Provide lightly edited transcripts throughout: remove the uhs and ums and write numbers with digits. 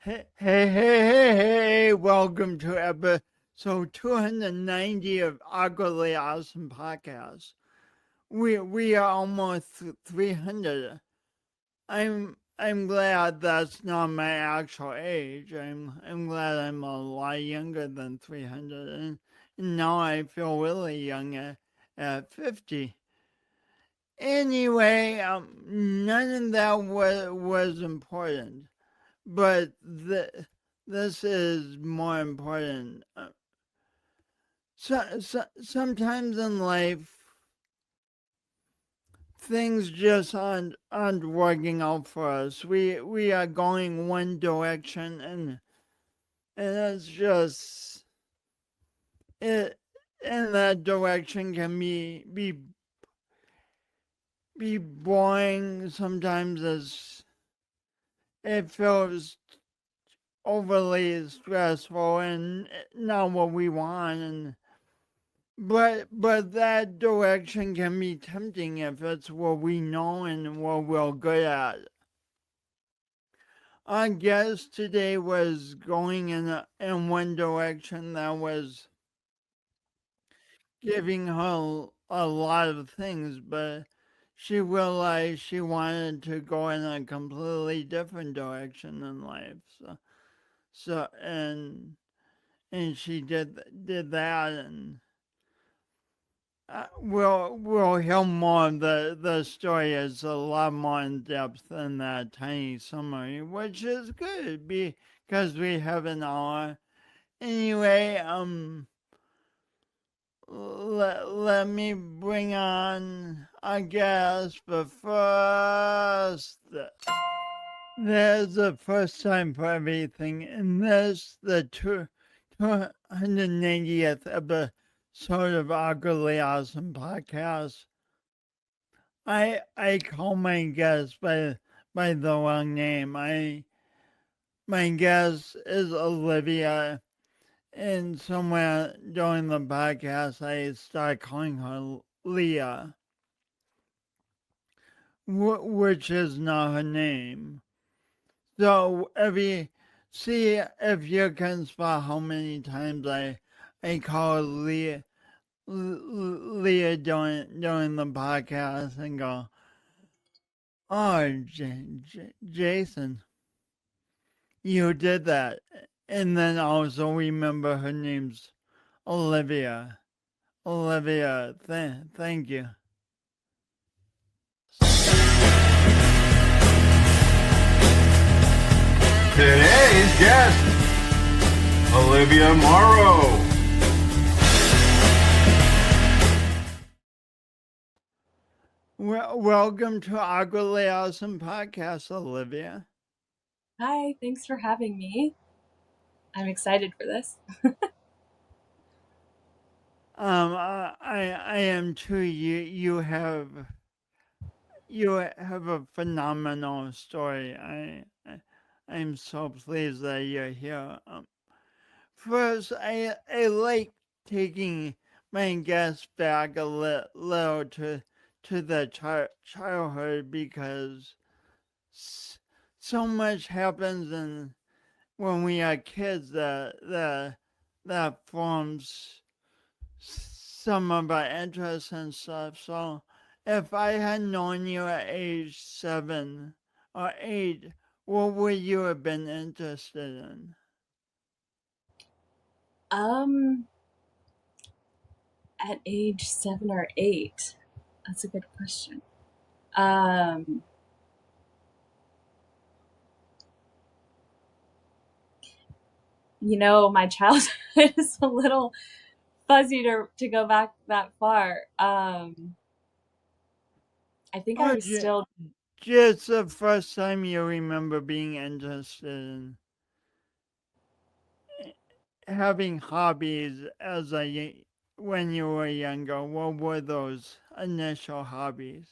Hey, welcome to episode 290 of Ugly Awesome Podcast. We are almost 300. I'm glad that's not my actual age. I'm glad I'm a lot younger than 300, and now I feel really young at 50. Anyway, none of that was important. But this is more important. Sometimes in life, things just aren't working out for us. We are going one direction, and it's just it. And that direction can be boring. Sometimes it feels overly stressful and not what we want, and but that direction can be tempting if it's what we know and what we're good at. Our guest today was going in one direction that was giving her a lot of things, but she realized she wanted to go in a completely different direction in life. So she did that, and we'll hear more of the story. Is a lot more in depth than that tiny summary, which is good because we have an hour. Anyway, let me bring on our guest, but first, there's a first time for everything, and this the 280th episode of Ugly Awesome Podcast. I call my guest by the wrong name. My guest is Olivia, and somewhere during the podcast I start calling her Leah, which is not her name. So see if you can spot how many times I call her Leah during the podcast and go, oh, Jason, you did that. And then also remember her name's Olivia. Olivia, thank you. Today's guest, Olivia Morrow. Welcome to Ugly Awesome Podcast, Olivia. Hi, thanks for having me. I'm excited for this. I am too. You have a phenomenal story. I'm so pleased that you're here. First, I like taking my guests back a little to the childhood because so much happens when we are kids that forms some of our interests and stuff. So if I had known you at age 7 or 8, what would you have been interested in? At age 7 or 8, that's a good question. Um, my childhood is a little fuzzy to go back that far. I think I Oh, was still, just the first time you remember being interested in having hobbies when you were younger. What were those initial hobbies?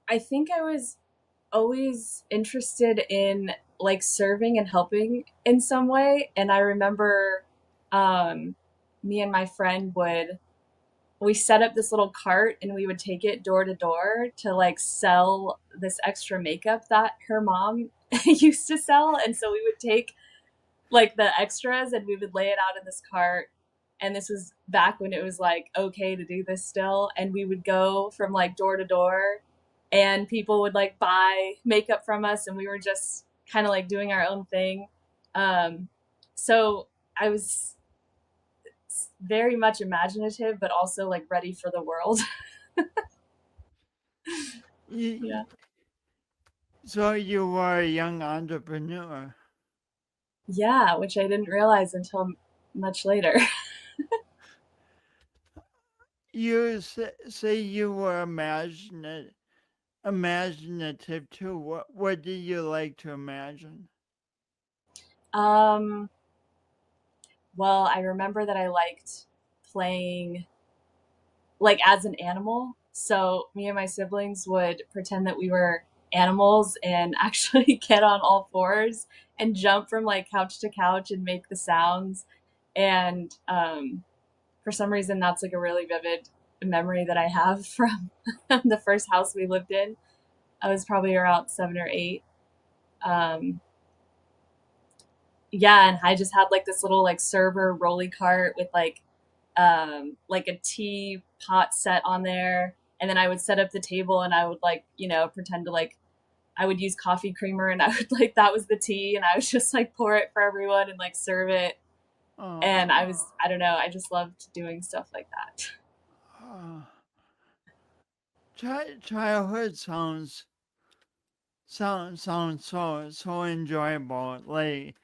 I think I was always interested in like serving and helping in some way. And I remember me and my friend we set up this little cart and we would take it door to door to like sell this extra makeup that her mom used to sell. And so we would take like the extras and we would lay it out in this cart. And this was back when it was like okay to do this still. And we would go from like door to door and people would like buy makeup from us and we were just kind of like doing our own thing. Um, so I was very much imaginative, but also like ready for the world. You, Yeah. so you were a young entrepreneur. Yeah, which I didn't realize until much later. You say you were imaginative too. What do you like to imagine? um, well, I remember that I liked playing like as an animal. So me and my siblings would pretend that we were animals and actually get on all fours and jump from like couch to couch and make the sounds. And for some reason, that's like a really vivid memory that I have from the first house we lived in. I was probably around 7 or 8. Um, yeah, and I just had like this little like server rolly cart with like a tea pot set on there, and then I would set up the table and I would like pretend to like I would use coffee creamer and I would like that was the tea and I would just like pour it for everyone and like serve it. And Oh, I don't know, I just loved doing stuff like that. uh, childhood sounds so enjoyable. Like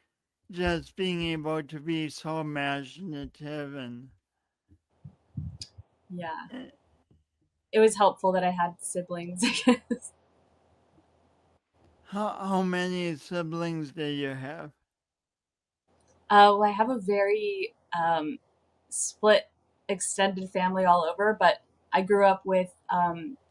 just being able to be so imaginative and Yeah, eh, it was helpful that I had siblings. I guess. how many siblings do you have? Well, I have a very split extended family all over, but I grew up with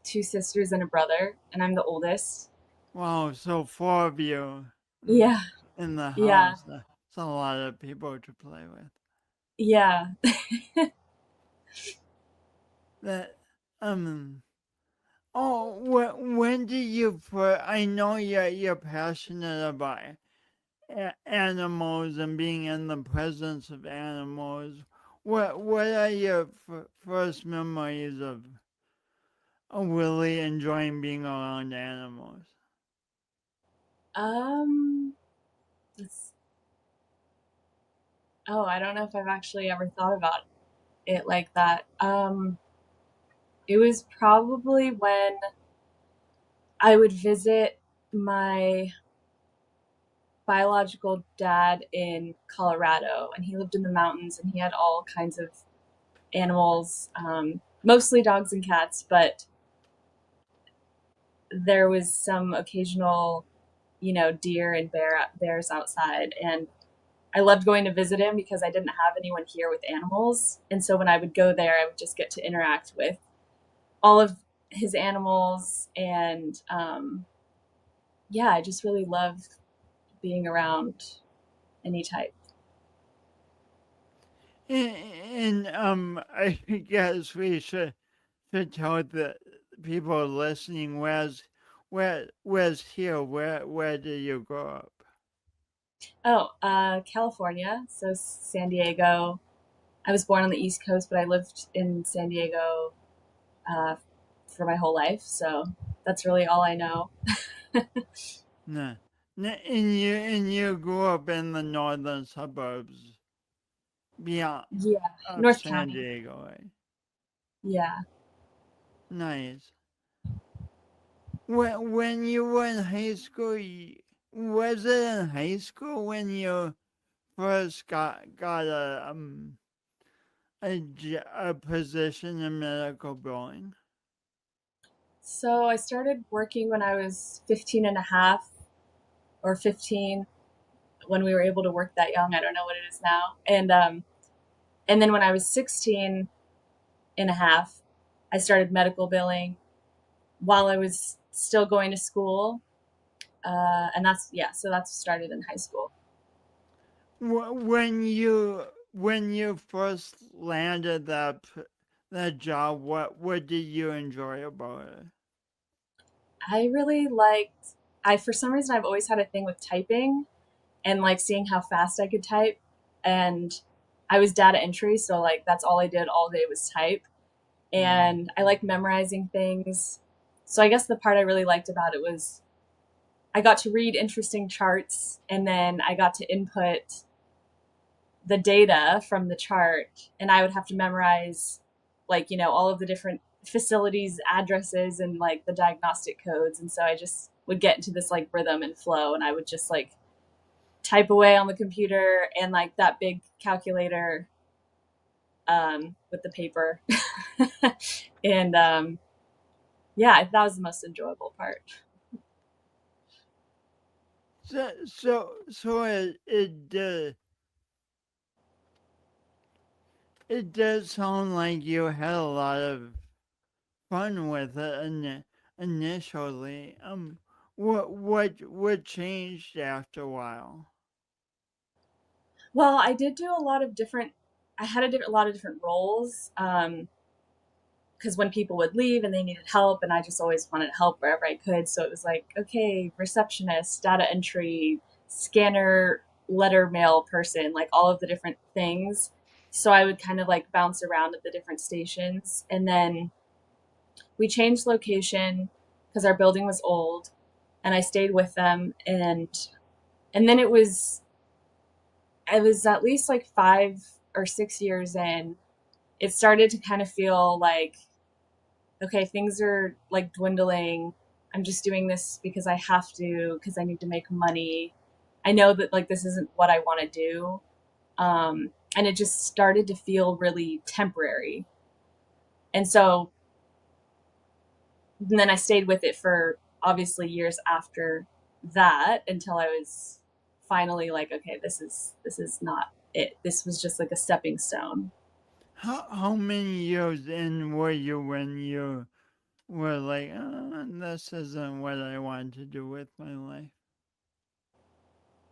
2 sisters and a brother, and I'm the oldest. Wow, so four of you in, Yeah, in the yeah, house. That's a lot of people to play with. yeah. That oh, when do you put? I know you're passionate about animals and being in the presence of animals. What are your first memories of really enjoying being around animals? um, it's, oh, I don't know if I've actually ever thought about it like that. It was probably when I would visit my biological dad in Colorado, and he lived in the mountains, and he had all kinds of animals, mostly dogs and cats, but there was some occasional, deer and bears outside. And I loved going to visit him because I didn't have anyone here with animals. And so when I would go there, I would just get to interact with all of his animals. And yeah, I just really loved being around any type. And I guess we should tell the people listening where's here. Where did you grow up? Oh, California, so San Diego. I was born on the East Coast, but I lived in San Diego uh, for my whole life. So that's really all I know. No. And you grew up in the northern suburbs beyond Yeah, of North San County. Diego, right? Yeah. Nice. When you were in high school, was it in high school when you first got a position in medical billing? So I started working when I was 15 and a half or 15 when we were able to work that young. I don't know what it is now. And then when I was 16 and a half, I started medical billing while I was still going to school. And that's, yeah, so that's started in high school. When you first landed that job, what did you enjoy about it? I really liked I for some reason I've always had a thing with typing and like seeing how fast I could type. And I was data entry, so like that's all I did all day was type. And I like memorizing things. So I guess the part I really liked about it was I got to read interesting charts, and then I got to input the data from the chart, and I would have to memorize like, all of the different facilities addresses and like the diagnostic codes. And so I just would get into this like rhythm and flow, and I would just like type away on the computer and like that big calculator with the paper. And yeah, that was the most enjoyable part. So it does sound like you had a lot of fun with it initially. What changed after a while? Well, I did do a lot of different. I had a lot of different roles. Because when people would leave and they needed help, and I just always wanted help wherever I could. So it was like, okay, receptionist, data entry, scanner, letter mail person, like all of the different things. So I would kind of like bounce around at the different stations. And then we changed location because our building was old, and I stayed with them. And then it was at least like 5 or 6 years in, it started to kind of feel like, okay, things are like dwindling. I'm just doing this because I have to, because I need to make money. I know that like this isn't what I want to do. And it just started to feel really temporary. And so and then I stayed with it for obviously years after that until I was finally like, okay, this is not it. This was just like a stepping stone. How many years in were you when you were like, this isn't what I want to do with my life?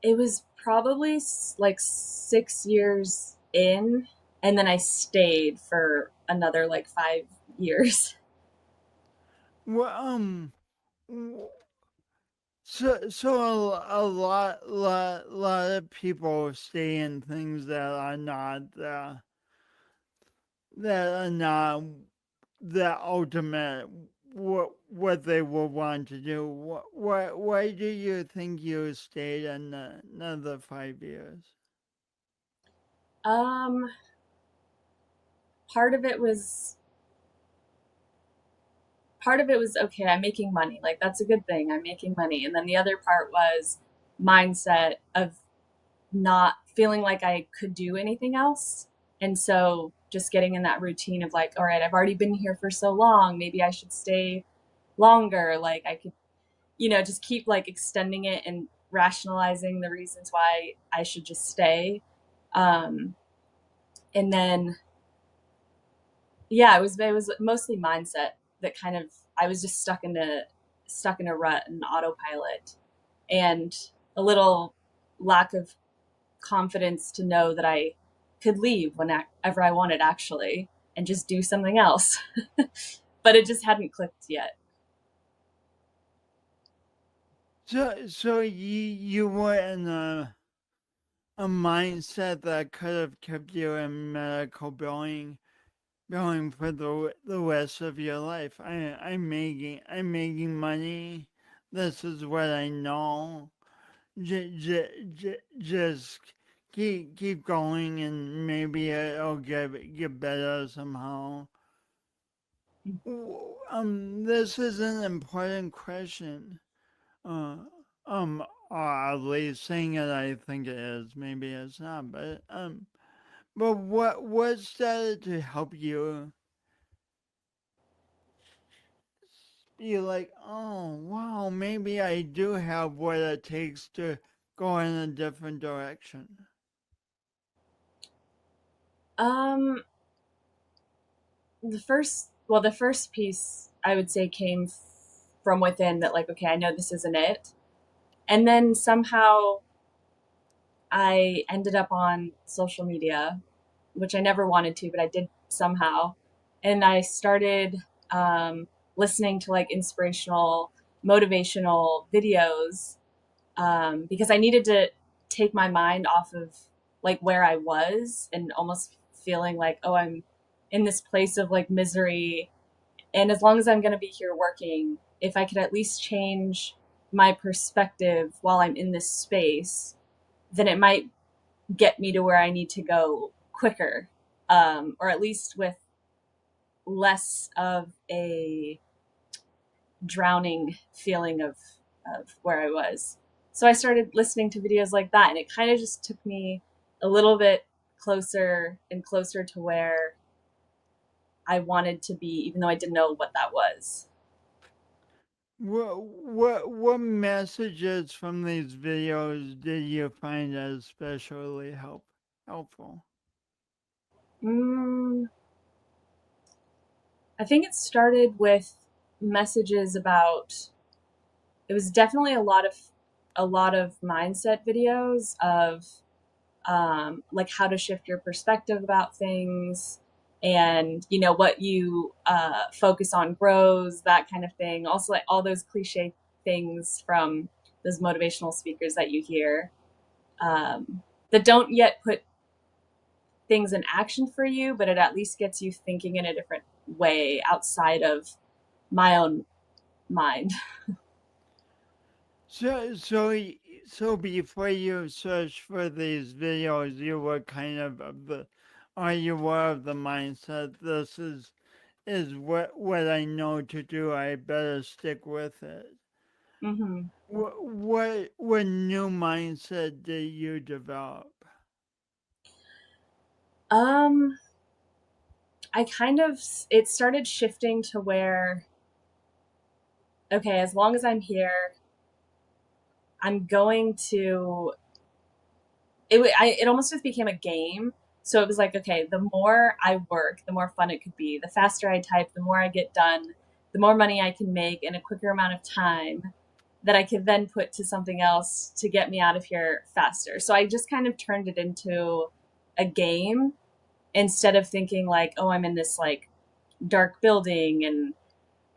It was probably like 6 years in, and then I stayed for another like 5 years. Well, w- so lot of people stay in things that are not the ultimate what they will want to do. Why do you think you stayed in another 5 years? Um, part of it was okay, I'm making money. Like that's a good thing. I'm making money. And then the other part was mindset of not feeling like I could do anything else. And so just getting in that routine of like, all right, I've already been here for so long. Maybe I should stay longer. Like I could, just keep like extending it and rationalizing the reasons why I should just stay. Um, and then, yeah, it was mostly mindset that kind of, I was just stuck in a rut and autopilot, and a little lack of confidence to know that I could leave whenever I wanted, actually, and just do something else. But it just hadn't clicked yet. So you were in a mindset that could have kept you in medical billing for the rest of your life. I'm making money. This is what I know. Just keep going, and maybe it'll get better somehow. This is an important question. Uh, at least saying it, I think it is. Maybe it's not, but what started to help you be like, oh wow, maybe I do have what it takes to go in a different direction. Um, the first piece I would say came from within, that like, okay, I know this isn't it. And then somehow I ended up on social media, which I never wanted to, but I did somehow. And I started listening to like inspirational motivational videos, because I needed to take my mind off of like where I was and almost feeling like, oh, I'm in this place of like misery. And as long as I'm going to be here working, if I could at least change my perspective while I'm in this space, then it might get me to where I need to go quicker, or at least with less of a drowning feeling of where I was. So I started listening to videos like that, and it kind of just took me a little bit closer and closer to where I wanted to be, even though I didn't know what that was. What messages from these videos did you find especially helpful? Mm, I think it started with messages about, it was definitely a lot of mindset videos of, like how to shift your perspective about things, and what you focus on grows, that kind of thing. Also, like all those cliche things from those motivational speakers that you hear, that don't yet put things in action for you, but it at least gets you thinking in a different way outside of my own mind. So so so before you search for these videos, you were kind of the, or you were of the mindset, this is what I know to do. I better stick with it. Hmm. What new mindset did you develop? um I kind of, it started shifting to where, okay, as long as I'm here, I'm going to, it almost just became a game. So it was like, okay, the more I work, the more fun it could be. The faster I type, the more I get done, the more money I can make in a quicker amount of time that I could then put to something else to get me out of here faster. So I just kind of turned it into a game instead of thinking like, oh, I'm in this like dark building and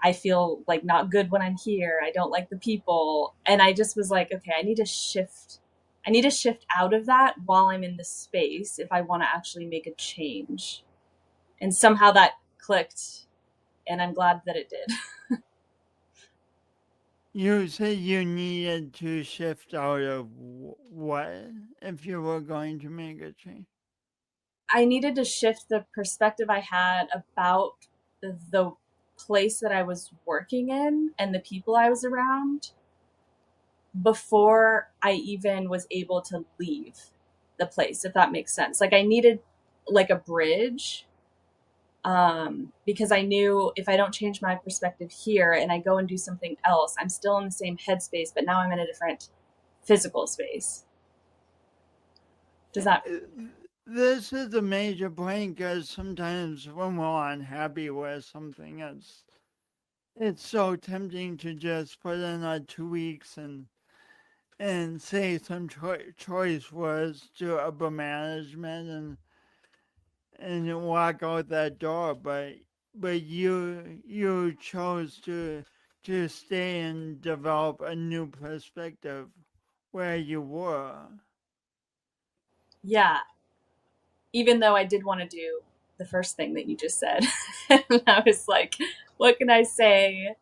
I feel like not good when I'm here. I don't like the people. And I just was like, okay, I need to shift. I need to shift out of that while I'm in this space if I want to actually make a change. And somehow that clicked, and I'm glad that it did. You said you needed to shift out of what if you were going to make a change? I needed to shift the perspective I had about the place that I was working in and the people I was around before I even was able to leave the place, if that makes sense. Like I needed like a bridge, because I knew if I don't change my perspective here and I go and do something else, I'm still in the same headspace, but now I'm in a different physical space. Does that? This is a major point because sometimes when we're unhappy with something, it's so tempting to just put in 2 weeks and say some choice words to upper management and walk out that door. But you chose to stay and develop a new perspective where you were. Yeah, even though I did want to do the first thing that you just said. And I was like, what can I say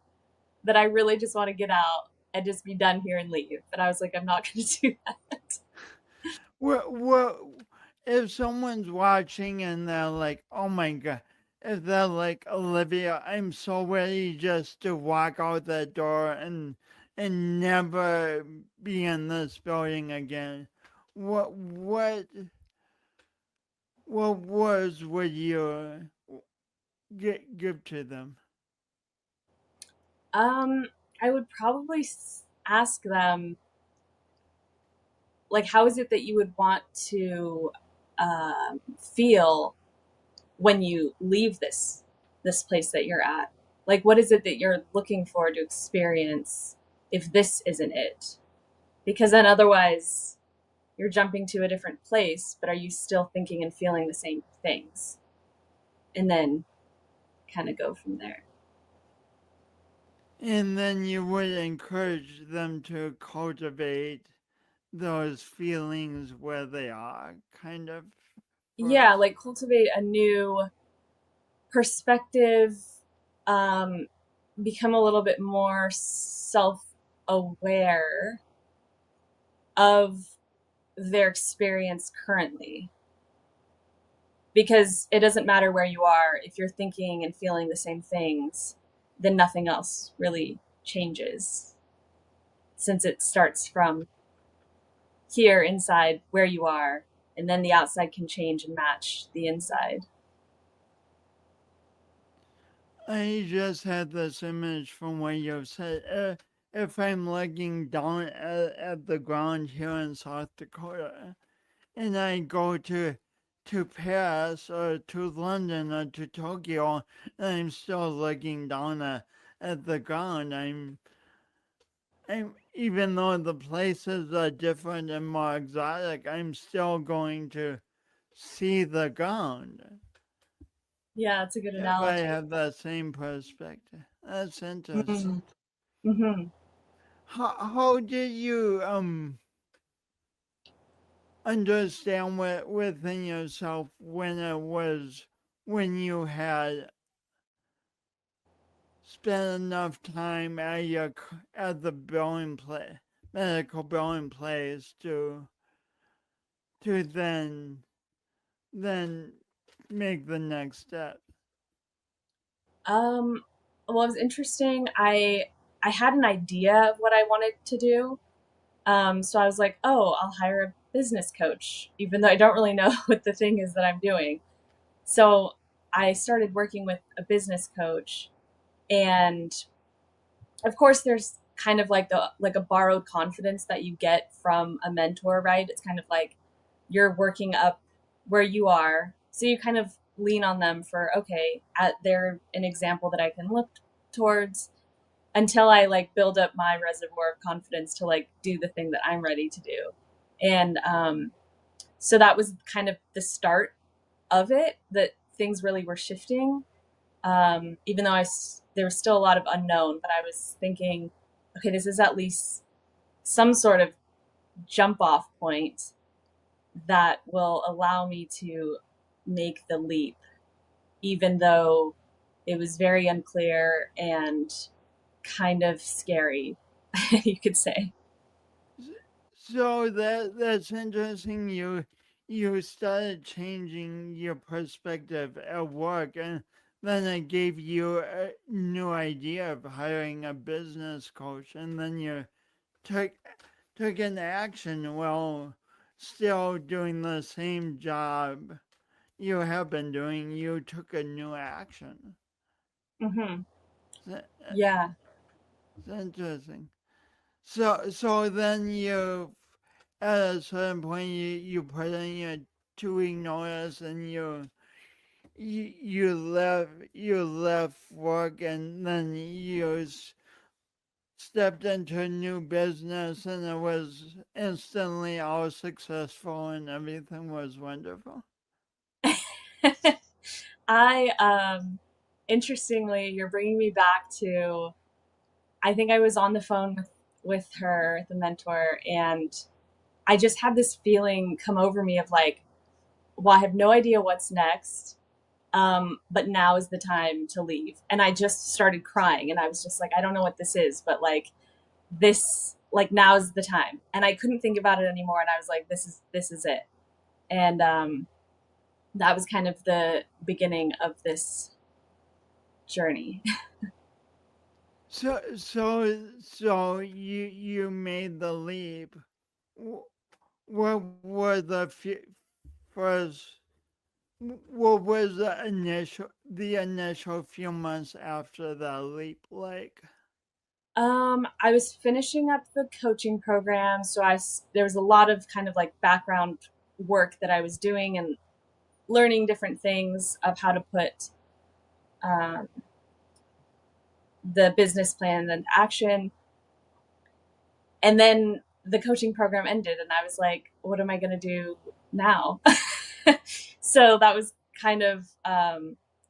that I really just want to get out and just be done here and leave? But I was like, I'm not going to do that. What if someone's watching and they're like, oh my god, if they're like, Olivia, I'm so ready just to walk out that door and never be in this building again. What what what words would you give to them? Um, I would probably ask them, like, how is it that you would want to feel when you leave this place that you're at? Like, what is it that you're looking forward to experience if this isn't it? Because then otherwise you're jumping to a different place, but are you still thinking and feeling the same things? And then kind of go from there. And then you would encourage them to cultivate those feelings where they are, kind of Yeah, first. like cultivate a new perspective, um, become a little bit more self aware of their experience currently. Because it doesn't matter where you are, if you're thinking and feeling the same things, then nothing else really changes since it starts from here inside where you are, and then the outside can change and match the inside. I just had this image from what you said. If I'm looking down at the ground here in South Dakota, and I go to Paris or to London or to Tokyo, and I'm still looking down at the ground. I'm even though the places are different and more exotic, I'm still going to see the ground Yeah, it's a good if I analogy. have that same perspective. That's interesting. Mm. Hmm. How did you understand within yourself when it was when you had spent enough time at at the medical billing place to then make the next step? Um, well, it was interesting. I had an idea of what I wanted to do. So I was like, oh, I'll hire a business coach, even though I don't really know what the thing is that I'm doing. So I started working with a business coach, and of course there's kind of like the like a borrowed confidence that you get from a mentor, right? It's kind of like you're working up where you are, so you kind of lean on them for, okay, they're an example that I can look towards until I like build up my reservoir of confidence to like do the thing that I'm ready to do. And so that was kind of the start of it, that things really were shifting. Even though there was still a lot of unknown, but I was thinking, okay, this is at least some sort of jump off point that will allow me to make the leap, even though it was very unclear and kind of scary, you could say. So that's interesting. You started changing your perspective at work, and then it gave you a new idea of hiring a business coach, and then you took took an action while still doing the same job you have been doing. You took a new action. Hmm. That- Yeah. That's interesting. So then you, at a certain point, you put in your 2 week notice, and you left work, and then stepped into a new business, and it was instantly all successful, and everything was wonderful. I interestingly, you're bringing me back to, I think I was on the phone with her, the mentor, and I just had this feeling come over me of like, well, I have no idea what's next. But now is the time to leave. And I just started crying, and I was just like, I don't know what this is, but like this, like now is the time. And I couldn't think about it anymore. And I was like, this is it. And that was kind of the beginning of this journey. So you made the leap. What were first? What was the initial few months after the leap like? I was finishing up the coaching program, so there was a lot of kind of like background work that I was doing and learning different things of how to put um, the business plan into action. And then the coaching program ended, and I was like, what am I going to do now? So that was kind of, I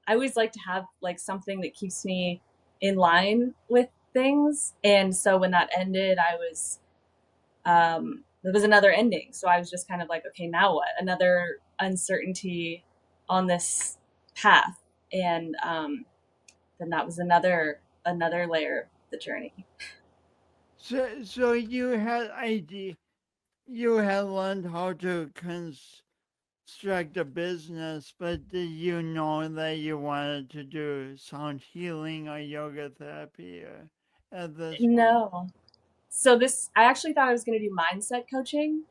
always like to have like something that keeps me in line with things. And so when that ended, there was another ending. So I was just kind of like, okay, now what? Another uncertainty on this path. And then that was another layer of the journey. So you had learned how to construct a business, but did you know that you wanted to do sound healing or yoga therapy or at this point? No. So this, I actually thought I was going to do mindset coaching,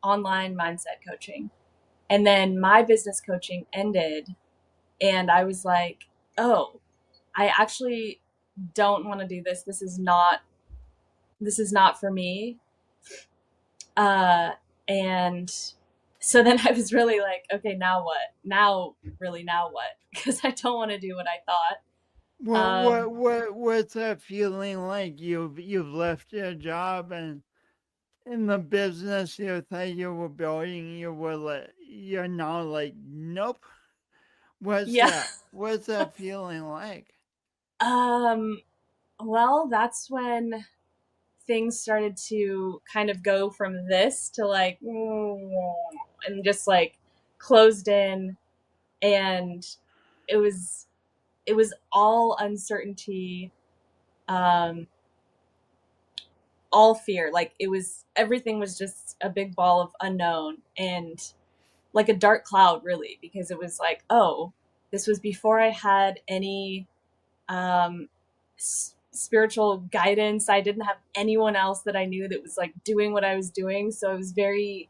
online mindset coaching. And then my business coaching ended, and I was like, oh, I actually don't want to do this. This is not for me. Uh, and so then I was really like, okay, now what? Now what? Because I don't want to do what I thought. Well, Um, what's that feeling like? You've left your job and in the business you thought you were building, you're now like, nope. yeah. What's that feeling like? Um, well, that's when things started to kind of go from this to like, and just like closed in, and it was it was all uncertainty, um, all fear. Like it was everything was just a big ball of unknown and like a dark cloud, really, because it was like, oh, this was before I had any um, spiritual guidance. I didn't have anyone else that I knew that was like doing what I was doing. So I was very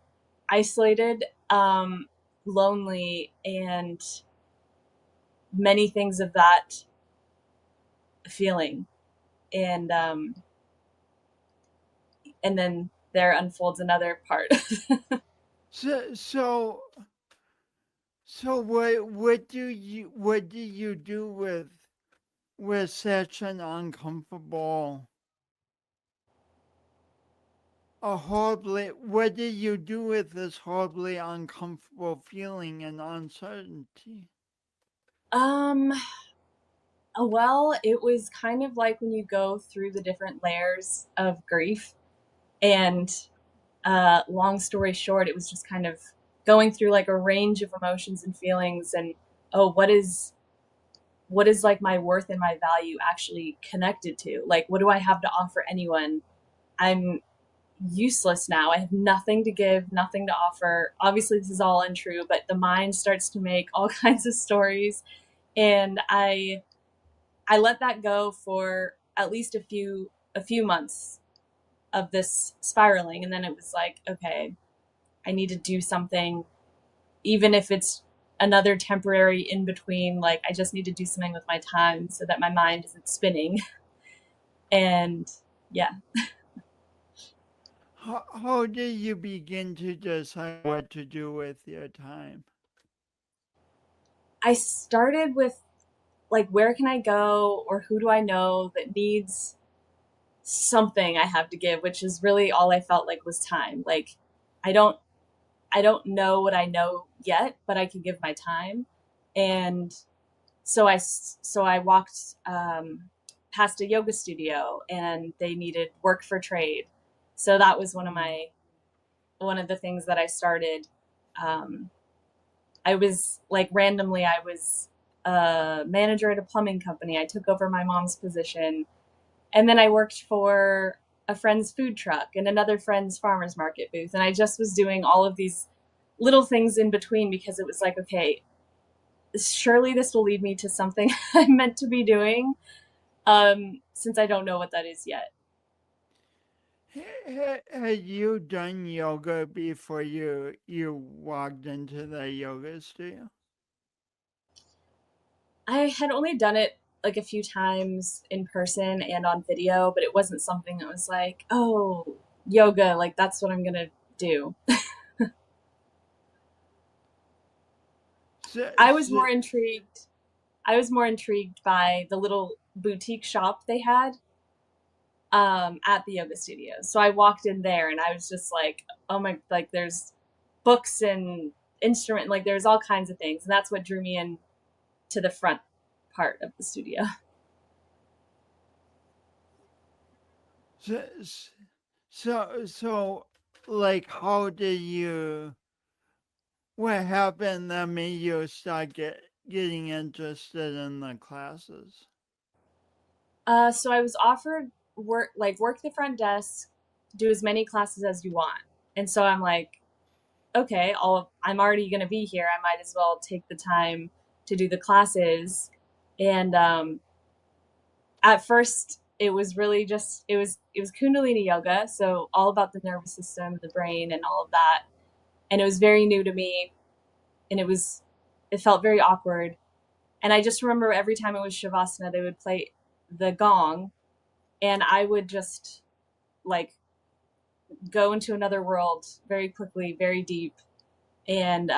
isolated, lonely, and many things of that feeling. And and then there unfolds another part. So so so what do you do with such an uncomfortable a horribly what do you do with this horribly uncomfortable feeling and uncertainty? um, well, it was kind of like when you go through the different layers of grief. And long story short, it was just kind of going through like a range of emotions and feelings. And oh, what is like my worth and my value actually connected to? Like, what do I have to offer anyone? I'm useless now. I have nothing to give, nothing to offer. Obviously, this is all untrue, but the mind starts to make all kinds of stories. And I let that go for at least a few months of this spiraling. And then it was like, okay, I need to do something, even if it's another temporary in between. Like, I just need to do something with my time so that my mind isn't spinning. And yeah, How do you begin to decide what to do with your time? I started with like, where can I go, or who do I know that needs something I have to give, which is really all I felt like was time. Like, I don't I don't know what I know yet, but I can give my time. And so I walked past a yoga studio, and they needed work for trade. So that was one of the things that I started. Um, I was like, randomly, I was a manager at a plumbing company. I took over my mom's position, and then I worked for a friend's food truck and another friend's farmer's market booth. And I just was doing all of these little things in between, because it was like, okay, surely this will lead me to something I'm meant to be doing, since I don't know what that is yet. Had you done yoga before you walked into the yoga studio? I had only done it like a few times in person and on video, but it wasn't something that was like, oh, yoga, like that's what I'm gonna do. So, I was so, more intrigued. I was more intrigued by the little boutique shop they had at the yoga studio. So I walked in there, and I was just like, oh my, like there's books and instrument, like there's all kinds of things. And that's what drew me in to the front part of the studio. So, so, like, how did you? What happened that made you start getting interested in the classes? So I was offered work the front desk, do as many classes as you want. And so I'm like, okay, I'm already going to be here. I might as well take the time to do the classes. And at first, it was really just it was Kundalini yoga, so all about the nervous system, the brain, and all of that. And it was very new to me, and it felt very awkward. And I just remember every time it was shavasana, they would play the gong, and I would just like go into another world very quickly, very deep. And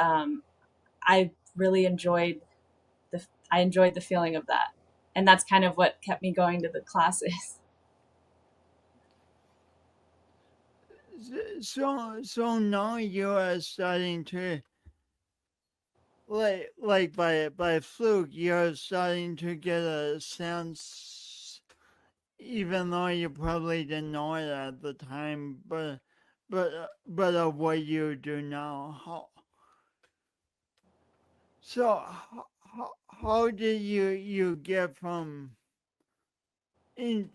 I really the I enjoyed the feeling of that, and that's kind of what kept me going to the classes. So now you are starting to like by fluke, you're starting to get a sense, even though you probably didn't know it at the time, but of what you do now. How did you get from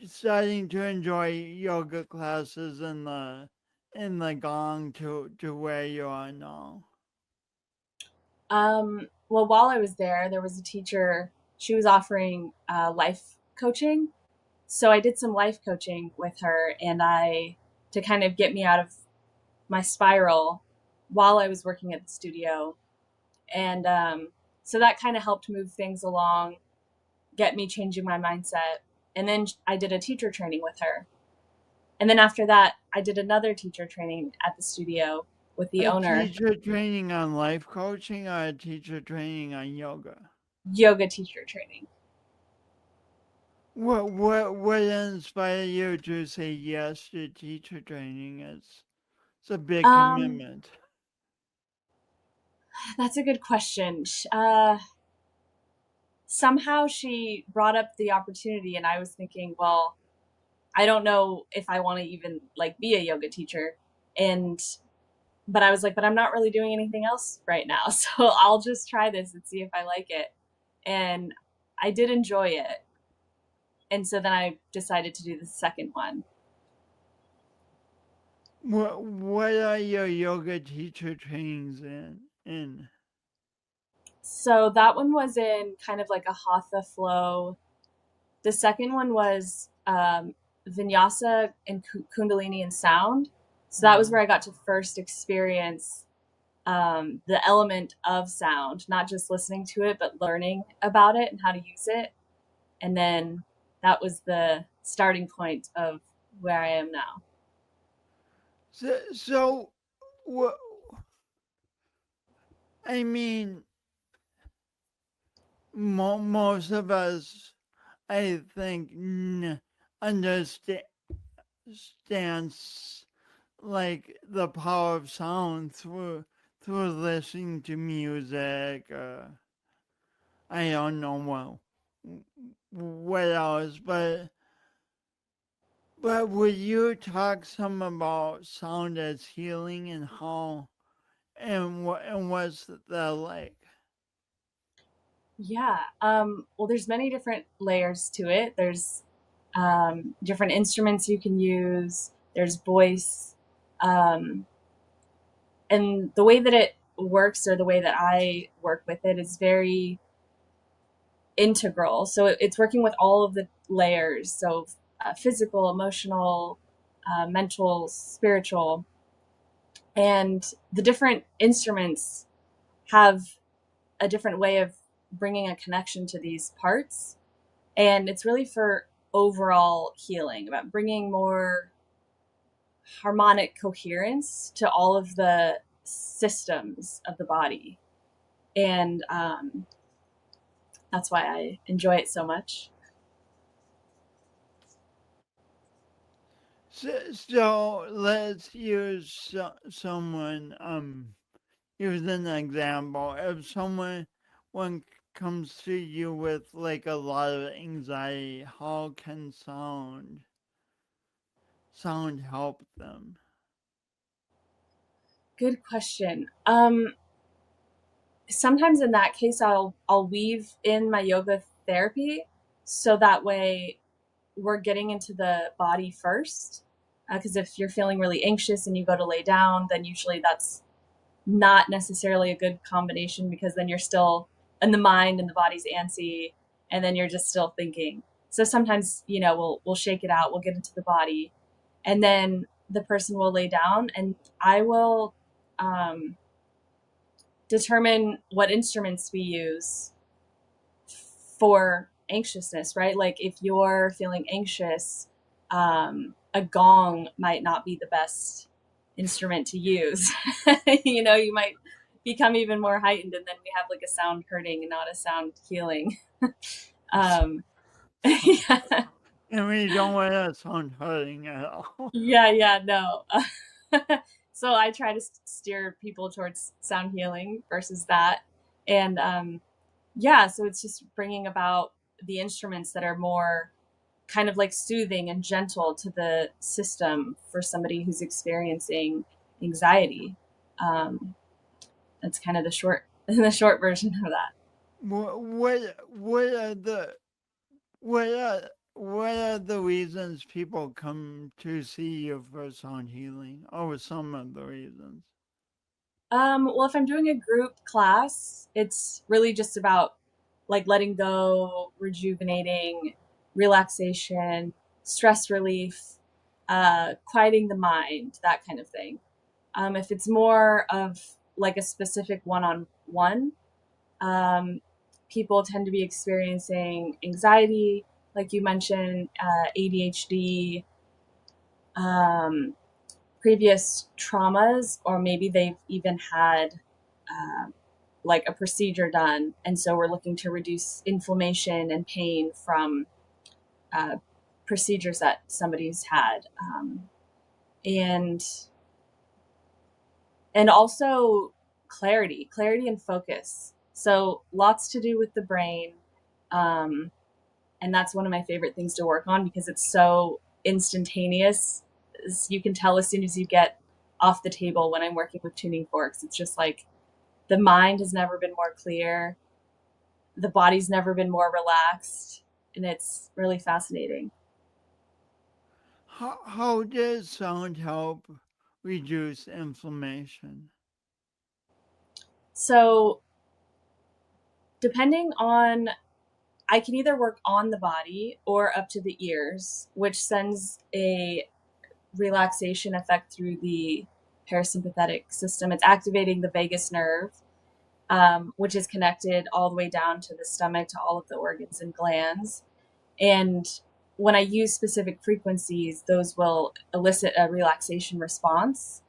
starting to enjoy yoga classes in the gong to where you are now? Well, while I was there was a teacher. She was offering life coaching, so I did some life coaching with her, and I to kind of get me out of my spiral while I was working at the studio, and so that kind of helped move things along, get me changing my mindset. And then I did a teacher training with her, and then after that, I did another teacher training at the studio with the A owner, teacher training on life coaching or a teacher training on yoga? yoga teacher training. What inspired you to say yes to teacher training? It's a big Um, commitment. that's a good question. Somehow she brought up the opportunity, and I was thinking, well, I don't know if I want to even like be a yoga teacher. And but I was like, but I'm not really doing anything else right now, so I'll just try this and see if I like it. And I did enjoy it, and so then I decided to do the second one. What are your yoga teacher trainings in? So that one was in kind of like a hatha flow. The second one was vinyasa and kundalini and sound. So that was Uh, where I got to first experience the element of sound, not just listening to it, but learning about it and how to use it. And then that was the starting point of where I am now. so what? I mean, most of us, I think, understand stands like the power of sound through listening to music. I don't know what else, but would you talk some about sound as healing and how and what's that like? Yeah. Well, there's many different layers to it. There's different instruments you can use. There's voice, um, and the way that it works, or the way that I work with it, is very integral. So it's working with all of the layers. So physical, emotional, mental, spiritual, and the different instruments have a different way of bringing a connection to these parts. And it's really for overall healing, about bringing more harmonic coherence to all of the systems of the body. And that's why I enjoy it so much. So let's use someone use an example. If someone one comes to you with like a lot of anxiety, how can sound sound help them? Good question. Sometimes in that case, I'll weave in my yoga therapy, so that way we're getting into the body first. Because if you're feeling really anxious and you go to lay down, then usually that's not necessarily a good combination, because then you're still in the mind and the body's antsy, and then you're just still thinking. So sometimes, we'll shake it out, we'll get into the body, and then the person will lay down, and I will determine what instruments we use for anxiousness, right? Like if you're feeling anxious, a gong might not be the best instrument to use. You might become even more heightened, and then we have like a sound hurting and not a sound healing. um, yeah, And we don't want to sound hurting at all. yeah, no. So I try to steer people towards sound healing versus that. And yeah, so it's just bringing about the instruments that are more kind of like soothing and gentle to the system for somebody who's experiencing anxiety. Um, that's kind of the short the short version of that. What are the what are what are the reasons people come to see you for sound healing? Or some of the reasons. Well, if I'm doing a group class, it's really just about like letting go, rejuvenating, relaxation, stress relief, quieting the mind, that kind of thing. If it's more of like a specific one-on-one, people tend to be experiencing anxiety, like you mentioned, ADHD, um, previous traumas, or maybe they've even had uh, like a procedure done. And so we're looking to reduce inflammation and pain from uh, procedures that somebody's had. And and also clarity and focus. So lots to do with the brain. Um, and that's one of my favorite things to work on, because it's so instantaneous. You can tell as soon as you get off the table when I'm working with tuning forks. It's just like the mind has never been more clear, the body's never been more relaxed, and it's really fascinating. How does sound help reduce inflammation? So, depending on, I can either work on the body or up to the ears, which sends a relaxation effect through the parasympathetic system. It's activating the vagus nerve, which is connected all the way down to the stomach, to all of the organs and glands. And when I use specific frequencies, those will elicit a relaxation response.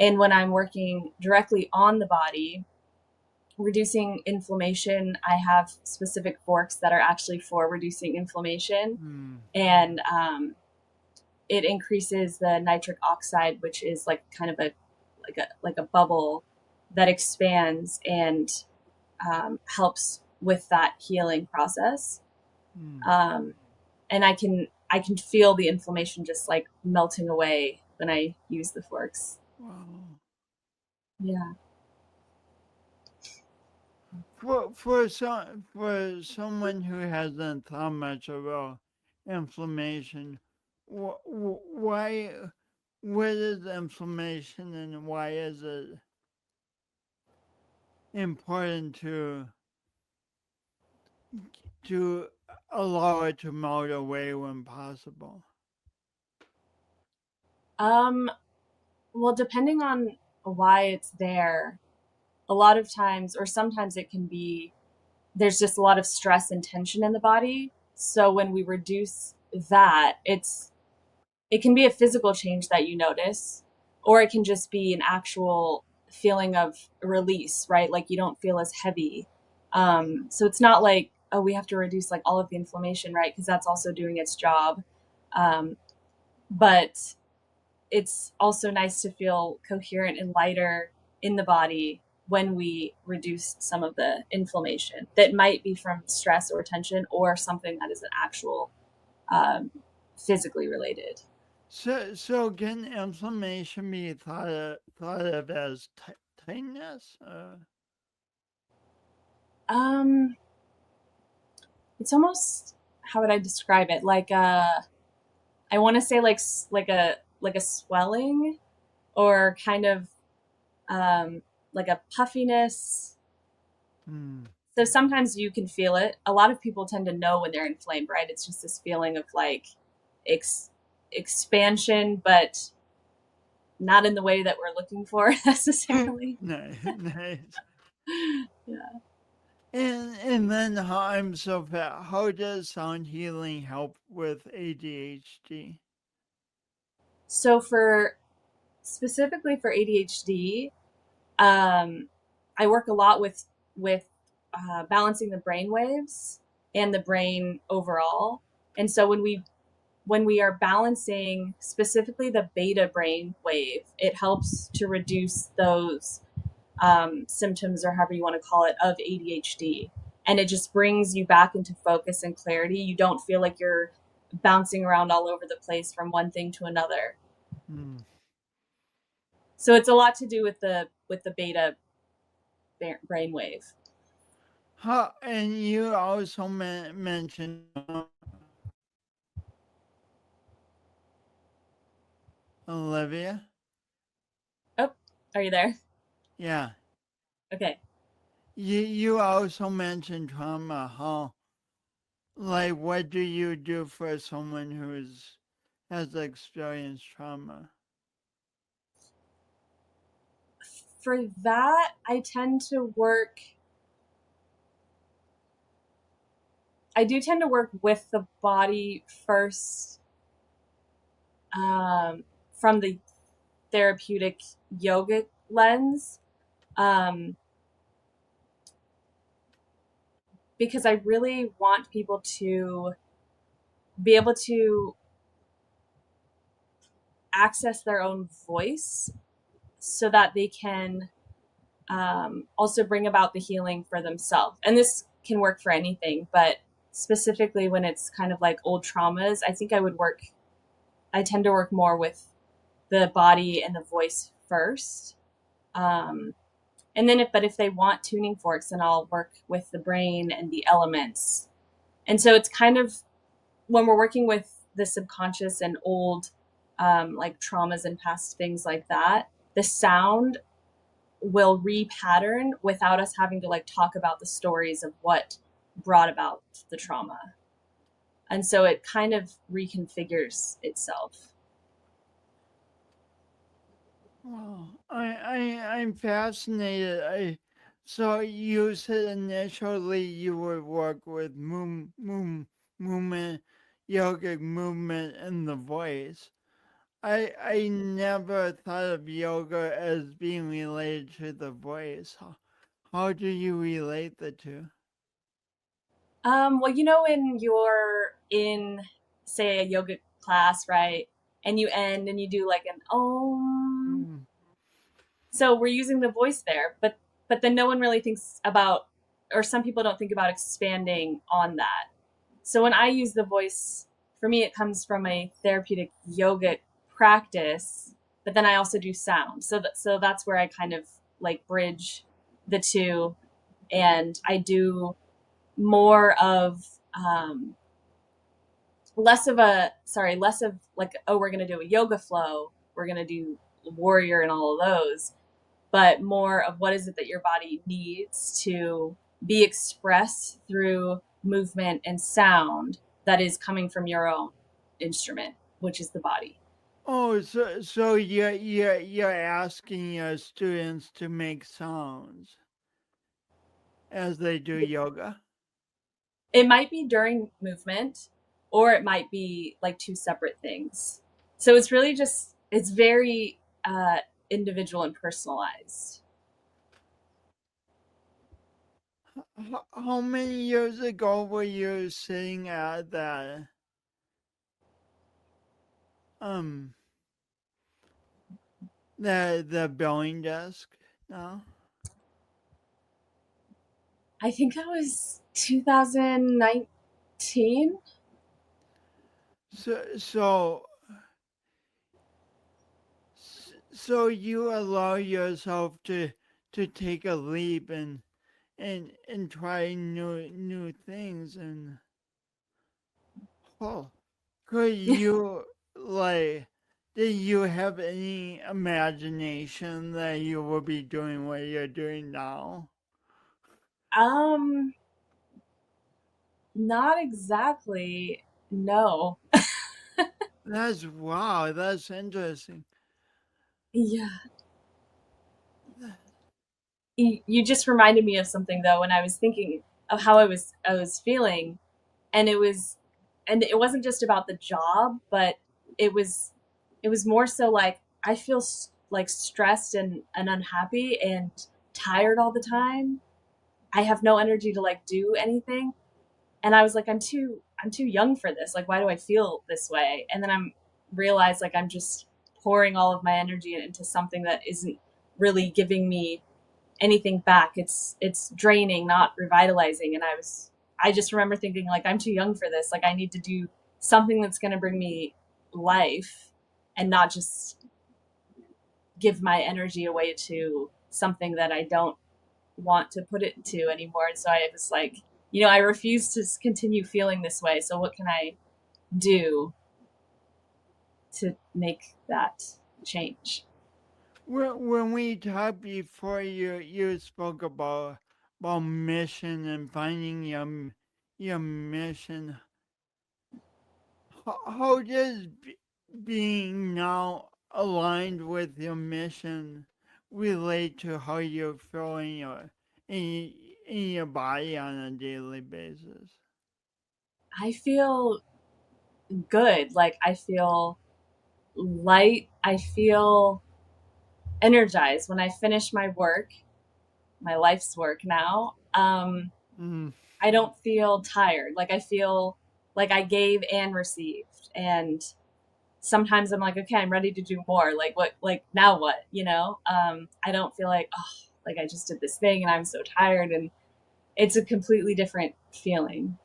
And when I'm working directly on the body, reducing inflammation, I have specific forks that are actually for reducing inflammation. Hmm. And it increases the nitric oxide, which is like kind of a bubble that expands and helps with that healing process. Hmm. And I can feel the inflammation just like melting away when I use the forks. Wow. Yeah. For someone who hasn't thought much about inflammation, why what is inflammation and why is it important to allow it to melt away when possible? Um, well, depending on why it's there, a lot of times, or sometimes it can be, there's just a lot of stress and tension in the body. So when we reduce that, it can be a physical change that you notice, or it can just be an actual feeling of release, right? Like you don't feel as heavy. So it's not like, oh, we have to reduce like all of the inflammation, right? Because that's also doing its job. Um, but it's also nice to feel coherent and lighter in the body when we reduce some of the inflammation that might be from stress or tension, or something that is an actual um, physically related. So can inflammation be thought of as tightness? Um, it's almost, how would I describe it? Like I want to say like a swelling, or kind of like a puffiness. Hmm. So sometimes you can feel it. A lot of people tend to know when they're inflamed, right? It's just this feeling of like ex- expansion, but not in the way that we're looking for necessarily. Nice, nice. Yeah. And then I'm so fat. How does sound healing help with ADHD? So for specifically for ADHD, um, I work a lot with balancing the brain waves and the brain overall. And so when we are balancing specifically the beta brain wave, it helps to reduce those symptoms, or however you want to call it, of ADHD. And it just brings you back into focus and clarity. You don't feel like you're bouncing around all over the place from one thing to another. Hmm. So it's a lot to do with the beta brainwave. And you also mentioned Olivia. Oh, are you there? Yeah. Okay. You also mentioned trauma. How, like, what do you do for someone has experienced trauma? For that, I do tend to work with the body first, from the therapeutic yogic lens, um, because I really want people to be able to access their own voice, so that they can also bring about the healing for themselves. And this can work for anything, but specifically when it's kind of like old traumas, I tend to work more with the body and the voice first. Um, and then if they want tuning forks, then I'll work with the brain and the elements. And so it's kind of, when we're working with the subconscious and old, like traumas and past things like that, the sound will repattern without us having to like talk about the stories of what brought about the trauma. And so it kind of reconfigures itself. Well, I'm fascinated. So you said initially you would work with movement, yogic movement, and the voice. I never thought of yoga as being related to the voice. How do you relate the two? Well, when you're in, say, a yoga class, right? And you end and you do like an om. Mm. So we're using the voice there, but then no one really thinks about, or some people don't think about expanding on that. So when I use the voice, for me, it comes from a therapeutic yogic practice, but then I also do sound. So that's where I kind of like bridge the two, and I do more of less of like, oh, we're gonna do a yoga flow, we're gonna do warrior and all of those, but more of what is it that your body needs to be expressed through movement and sound that is coming from your own instrument, which is the body. Oh, so you're asking your students to make sounds as they do yoga? It might be during movement, or it might be like two separate things. So it's really just, it's very individual and personalized. How many years ago were you sitting at um the billing desk now? I think that was 2019. So So you allow yourself to take a leap and try new things and oh, could you like did you have any imagination that you will be doing what you're doing now? Um, Not exactly. No. That's wow, that's interesting. Yeah. You just reminded me of something though when I was thinking of how I was feeling, and it wasn't just about the job, but it was it was more so like I feel like stressed and unhappy and tired all the time. I have no energy to like do anything, and I was like I'm too young for this. Like why do I feel this way? And then I'm realized like I'm just pouring all of my energy into something that isn't really giving me anything back. It's draining, not revitalizing. And I just remember thinking like I'm too young for this. Like I need to do something that's going to bring me life and not just give my energy away to something that I don't want to put it to anymore. And so I was like, I refuse to continue feeling this way. So what can I do to make that change? When we talked before, you spoke about mission and finding your mission. How does being now aligned with your mission relate to how you feel in, in your body on a daily basis? I feel good. Like I feel light. I feel energized when I finish my work, my life's work now. Mm, I don't feel tired. Like I feel like I gave and received. And sometimes I'm like, okay, I'm ready to do more. Like what? Like now what? I don't feel like like I just did this thing and I'm so tired. And it's a completely different feeling.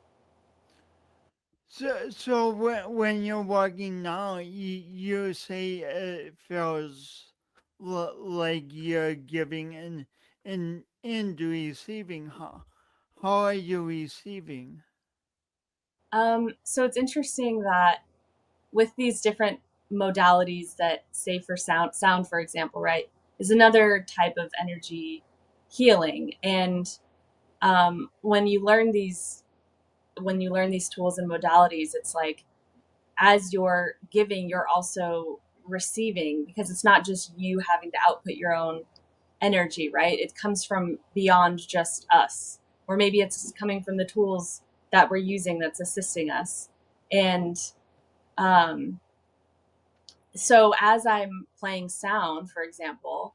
so when you're walking now, you say it feels like you're giving and receiving. How are you receiving? So it's interesting that with these different modalities that say for sound for example, right, is another type of energy healing. And when you learn these tools and modalities, it's like as you're giving, you're also receiving, because it's not just you having to output your own energy, right? It comes from beyond just us, or maybe it's coming from the tools that we're using that's assisting us. And um, so as I'm playing sound, for example,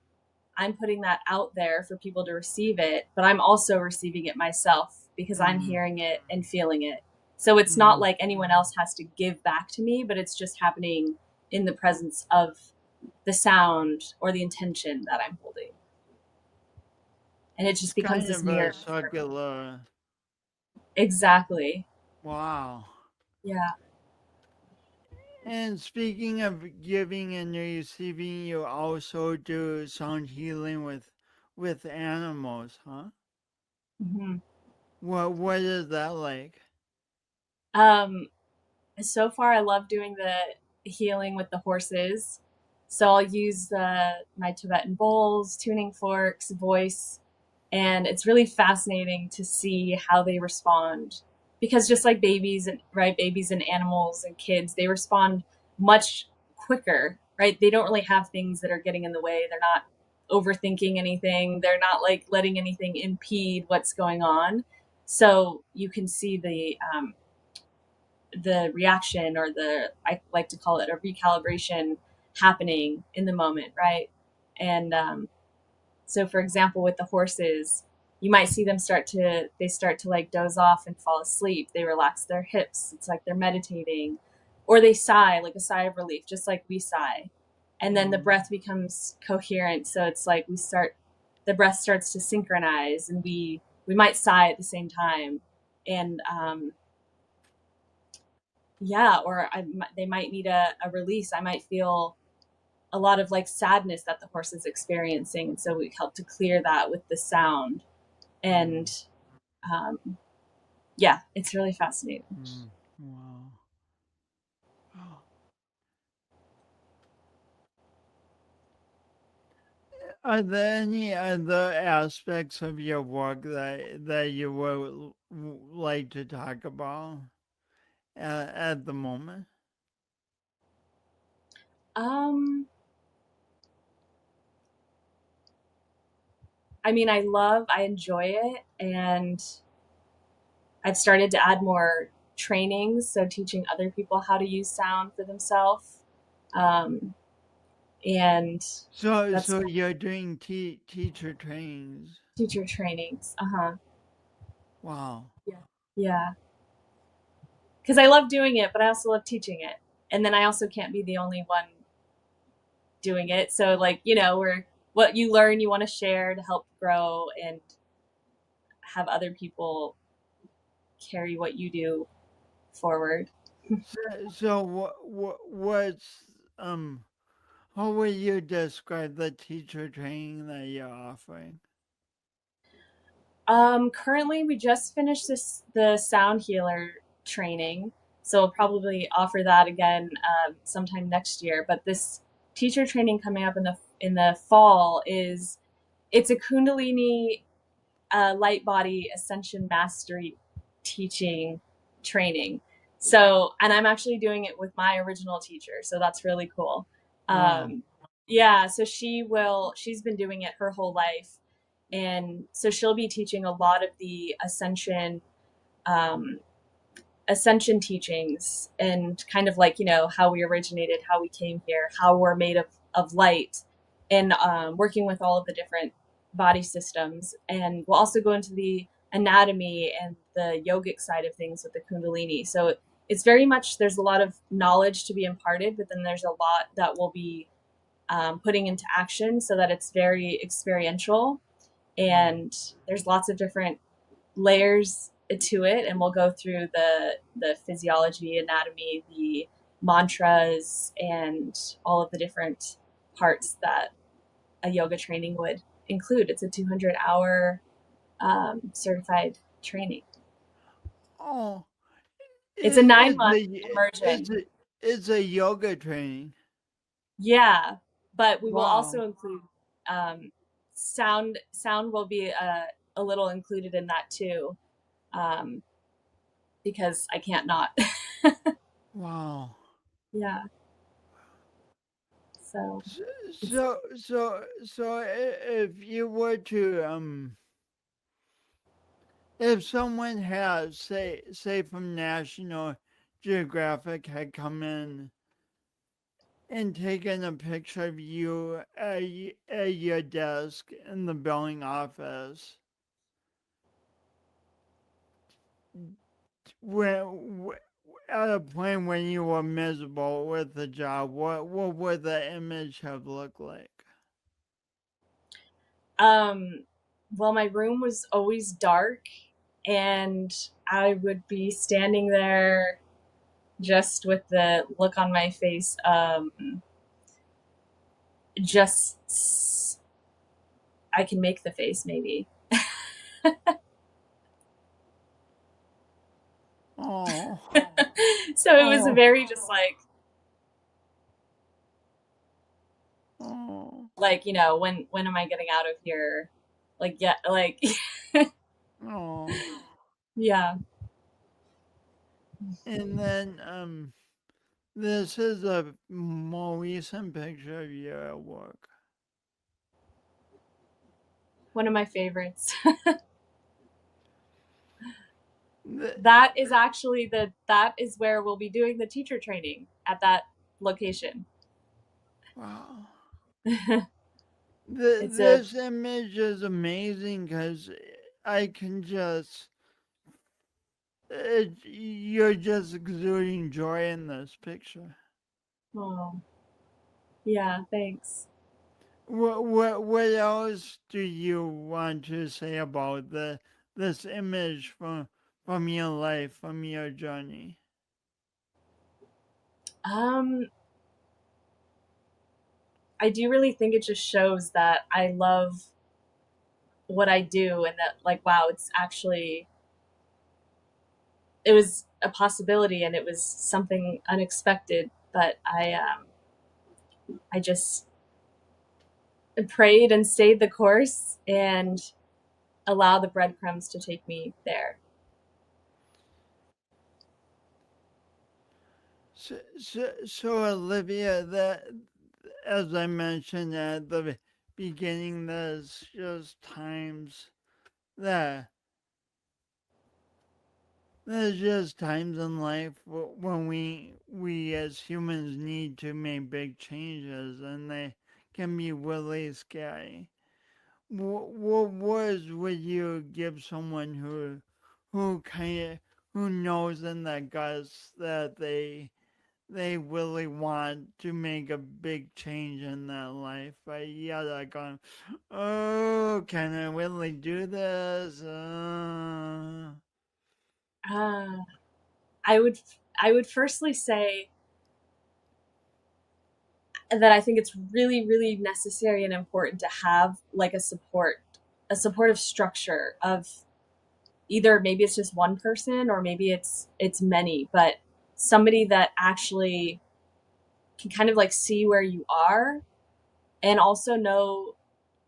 I'm putting that out there for people to receive it, but I'm also receiving it myself because I'm Mm, hearing it and feeling it. So it's not mm. like anyone else has to give back to me, but it's just happening in the presence of the sound or the intention that I'm holding. And it It's just becomes kind this of a mirror for me. circular. Exactly. Wow. Yeah. And speaking of giving and receiving, you also do sound healing with animals, huh? hmm What is that like? Um, so far, I love doing the healing with the horses. So I'll use my Tibetan bowls, tuning forks, voice, and it's really fascinating to see how they respond. Because just like babies and right, babies and animals and kids, they respond much quicker, right? They don't really have things that are getting in the way. They're not overthinking anything. They're not like letting anything impede what's going on. So you can see the reaction, or I like to call it a recalibration, happening in the moment, right? And so for example with the horses, you might see them start to like doze off and fall asleep. They relax their hips, it's like they're meditating, or they sigh, like a sigh of relief, just like we sigh. And then the Mm, breath becomes coherent, so it's like the breath starts to synchronize, and we might sigh at the same time. And yeah, or they might need a release. I might feel a lot of like sadness that the horse is experiencing. And so we help to clear that with the sound. And um, yeah, it's really fascinating. Wow. Oh. Are there any other aspects of your work that you would like to talk about at the moment? Um, I mean, I enjoy it, and I've started to add more trainings, so teaching other people how to use sound for themselves. Um, and So, that's so you're doing teacher trainings. teacher trainings. Uh-huh. Wow. Yeah. Yeah. Because I love doing it, but I also love teaching it. And then I also can't be the only one doing it. So like, we're what you learn, you want to share to help grow and have other people carry what you do forward. So what's how would you describe the teacher training that you're offering? Currently we just finished the sound healer training. So we'll probably offer that again sometime next year. But this teacher training coming up in the fall it's a Kundalini light body ascension mastery teaching training. So, and I'm actually doing it with my original teacher. So that's really cool. Wow. Yeah. So she's been doing it her whole life. And so she'll be teaching a lot of the um, ascension teachings and kind of like, how we originated, how we came here, how we're made of light, and working with all of the different body systems. And we'll also go into the anatomy and the yogic side of things with the Kundalini. So it's very much, there's a lot of knowledge to be imparted, but then there's a lot that we'll be putting into action so that it's very experiential. And there's lots of different layers to it, and we'll go through the physiology, anatomy, the mantras, and all of the different parts that a yoga training would include. It's a 200-hour certified training. Oh, It's a it, it's 9-month a it's immersion. a it's a yoga training. Yeah, but we will Wow. also include sound. Sound will be a little included in that too, um, because I can't not. Wow. Yeah. So So it's if you were to if someone has say from National Geographic had come in and taken a picture of you at your desk in the billing office when at a point when you were miserable with the job, what would the image have looked like? Um, well, my room was always dark, and I would be standing there just with the look on my face. Just I can make the face maybe. Oh, So it was a oh, very just oh, when am I getting out of here? Like yeah, like oh. yeah. And then this is a more recent picture of you at work. One of my favorites. The, That is where we'll be doing the teacher training at that location. wow. It's a This image is amazing because I can just, you're just exuding joy in this picture. Oh, yeah, thanks. What else do you want to say about this image from your life, from your journey? Um, I do really think it just shows that I love what I do, and that, like, wow, it's actually, it was a possibility and it was something unexpected, but I just prayed and stayed the course and allow the breadcrumbs to take me there. So Olivia, that as I mentioned at the beginning, there's just times that there's just times in life when we as humans need to make big changes, and they can be really scary. What words would you give someone who kind of who knows in their guts that they really want to make a big change in their life, but yeah, they're going, oh, can I really do this? Uh, I would I would firstly say that I think it's really, really necessary and important to have like a supportive structure of either maybe it's just one person or maybe it's many, but somebody that actually can kind of like see where you are and also know,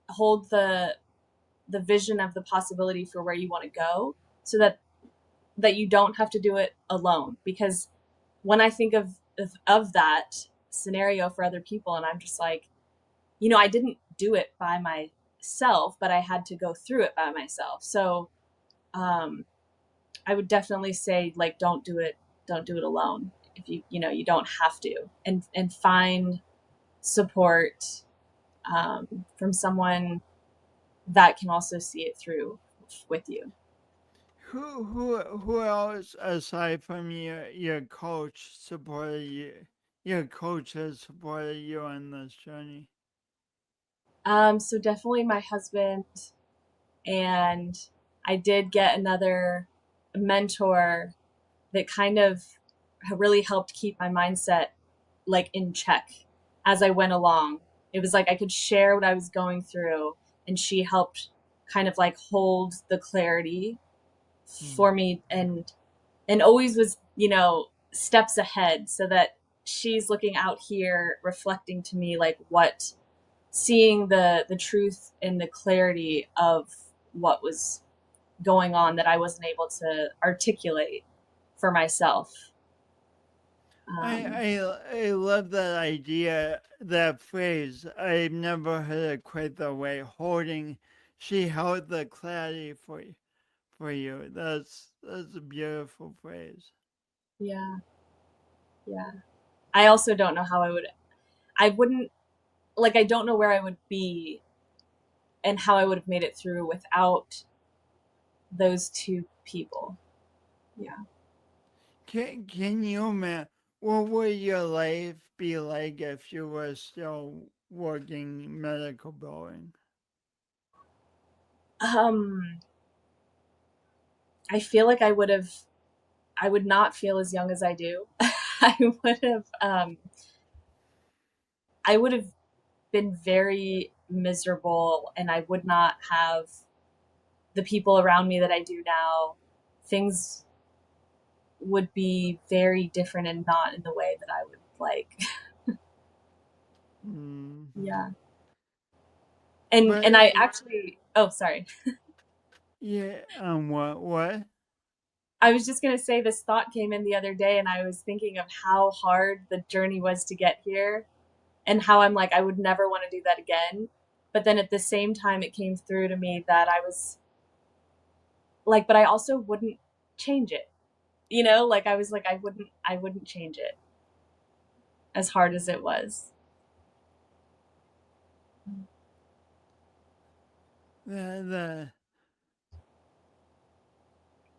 hold the vision of the possibility for where you want to go, so that you don't have to do it alone. Because when I think of that scenario for other people, and I'm just like, I didn't do it by myself, but I had to go through it by myself. So um, I would definitely say, like, don't do it alone. If you don't have to, and find support from someone that can also see it through with you. Who else aside from your coach supported you? Your coach has supported you on this journey. So definitely my husband, and I did get another mentor that kind of really helped keep my mindset like in check as I went along. It was like I could share what I was going through, and she helped kind of like hold the clarity Hmm. for me, and always was, steps ahead, so that she's looking out here reflecting to me like what, seeing the truth and the clarity of what was going on that I wasn't able to articulate for myself. Um, I love that idea, that phrase. I've never heard it quite that way. Holding, she held the clarity for you. That's a beautiful phrase. yeah, yeah. I also don't know how I wouldn't, like, I don't know where I would be and how I would have made it through without those two people. Yeah. Can you man? What would your life be like if you were still working medical billing? Um, I feel like I would not feel as young as I do. I would have been very miserable, and I would not have the people around me that I do now. Things would be very different and not in the way that I would like. Hmm. Yeah. And But I actually, oh, sorry. yeah, what? I was just going to say, this thought came in the other day, and I was thinking of how hard the journey was to get here, and how I'm like, I would never want to do that again. But then at the same time, it came through to me that I was like, but I also wouldn't change it. Like, I was like, I wouldn't change it as hard as it was. The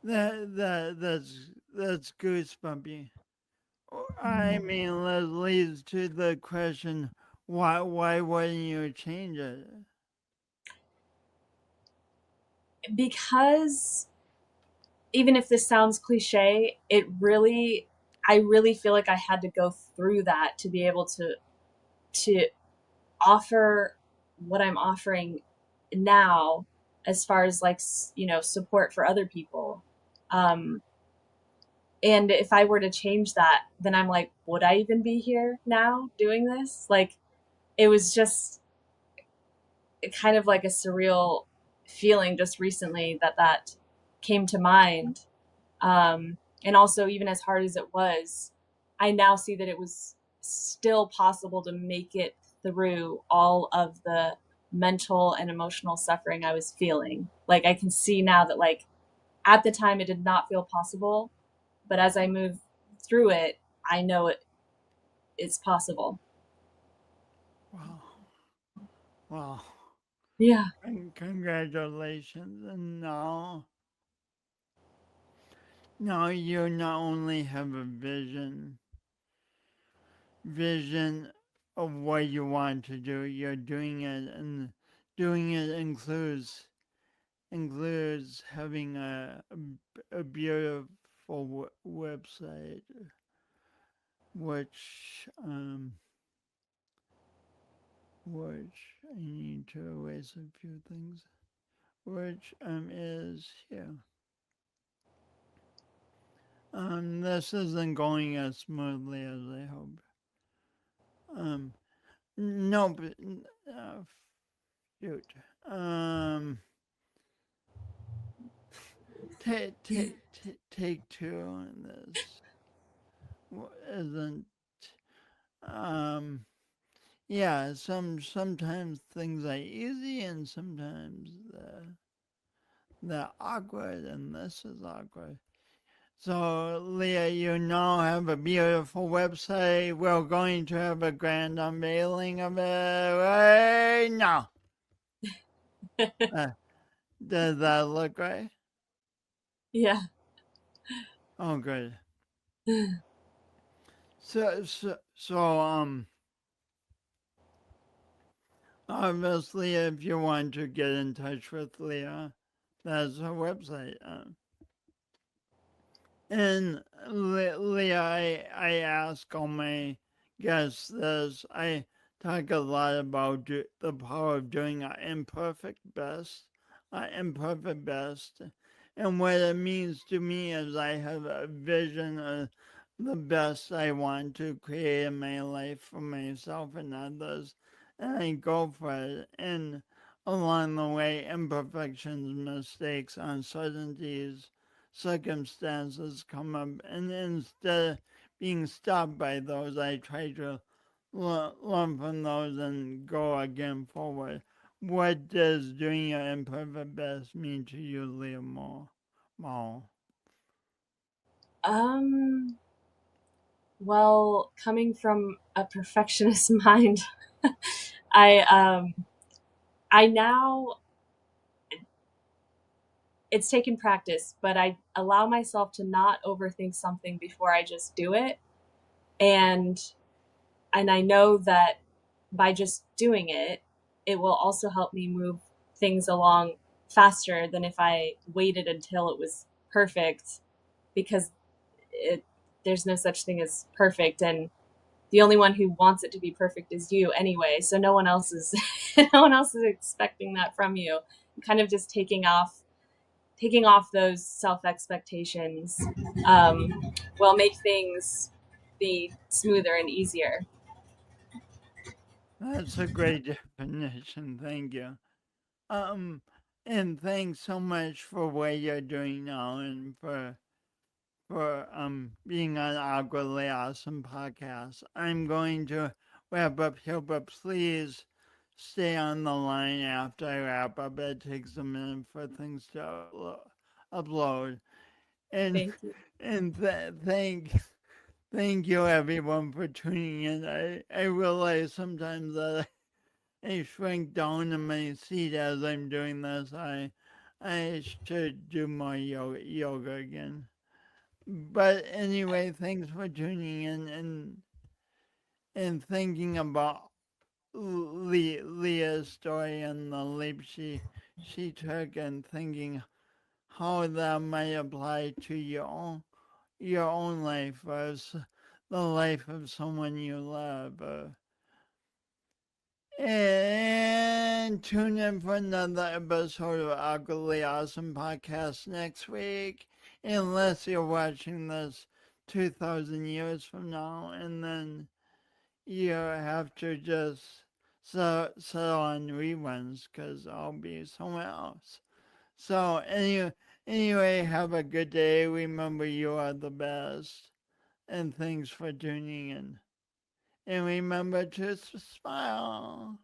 that's goosebumpy. I mean, that leads to the question: why wouldn't you change it? Because even if this sounds cliche, I really feel like I had to go through that to be able to offer what I'm offering now as far as like, support for other people. Um, and if I were to change that, then I'm like, would I even be here now doing this? Like, it was just kind of like a surreal feeling just recently that came to mind. And also, even as hard as it was, I now see that it was still possible to make it through all of the mental and emotional suffering I was feeling. Like, I can see now that, like, at the time it did not feel possible, but as I move through it, I know it's possible. Wow. Wow. Yeah. And congratulations. And now you not only have a vision of what you want to do, you're doing it, and doing it includes having a beautiful website, which which I need to erase a few things, which is here. This isn't going as smoothly as I hope. Um, no, but shoot. Um, take two on this. Isn't um. Yeah, sometimes things are easy and sometimes they're awkward, and this is awkward. So, Leah, you now have a beautiful website. We're going to have a grand unveiling of it right now. Uh, does that look right? Yeah. Oh, good. So, obviously, if you want to get in touch with Leah, that's her website. And Leah, I ask all my guests this. I talk a lot about the power of doing our imperfect best. And what it means to me is I have a vision of the best I want to create in my life for myself and others. And I go for it. And along the way, imperfections, mistakes, uncertainties, circumstances come up, and instead of being stopped by those, I try to learn from those and go again forward. What does doing your imperfect best mean to you, Leah Morrow? Um, well, coming from a perfectionist mind, I I now, it's taken practice, but I allow myself to not overthink something before I just do it. And I know that by just doing it, it will also help me move things along faster than if I waited until it was perfect, because it there's no such thing as perfect, and the only one who wants it to be perfect is you anyway. So no one else is no one else is expecting that from you. Kind of just taking off those self expectations will make things be smoother and easier. That's a great definition. Thank you. Um, and thanks so much for what you're doing now and for being on Awkwardly Awesome podcast. I'm going to wrap up here, but please stay on the line after I wrap up. It takes a minute for things to upload. And Thank you. and thank you everyone for tuning in. I realize sometimes that I shrink down in my seat as I'm doing this. I should do more yoga again. But anyway, thanks for tuning in and thinking about Leah's story and the leap she took, and thinking how that might apply to your own life or the life of someone you love. And tune in for another episode of Ugly Awesome Podcast next week. Unless you're watching this 2,000 years from now, and then you have to just settle on reruns because I'll be somewhere else. So, anyway, have a good day. Remember, you are the best. And thanks for tuning in. And remember to smile.